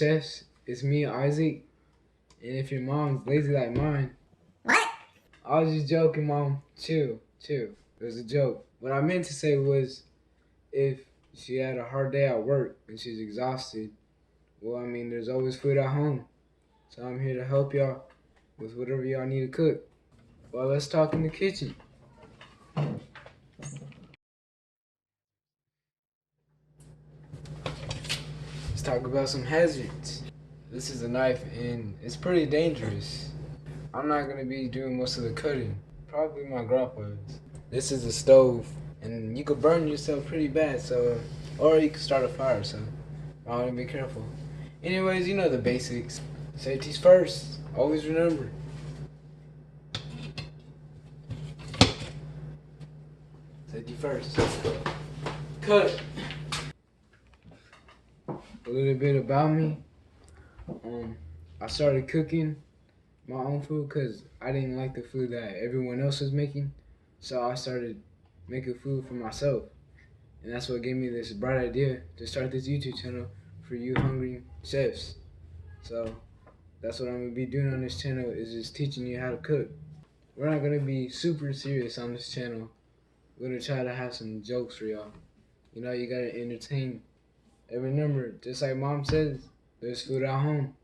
chefs. It's me, Isaac. And if your mom's lazy like mine. What? I was just joking, Mom. Chill, chill. It was a joke. What I meant to say was if she had a hard day at work and she's exhausted, well, I mean, there's always food at home. So I'm here to help y'all with whatever y'all need to cook. Well, let's talk in the kitchen. Let's talk about some hazards. This is a knife and it's pretty dangerous. I'm not gonna be doing most of the cutting. Probably my grandpa is. This is a stove and you could burn yourself pretty bad, so, or you could start a fire, so I want to be careful. Anyways, you know the basics. Safety's first. Always remember. Safety first. Cut. A little bit about me. I started cooking my own food because I didn't like the food that everyone else was making. So I started making food for myself. And that's what gave me this bright idea to start this YouTube channel for you hungry chefs. So that's what I'm going to be doing on this channel, is just teaching you how to cook. We're not going to be super serious on this channel. We're going to try to have some jokes for y'all. You know, you got to entertain. And remember, just like Mom says, there's food at home.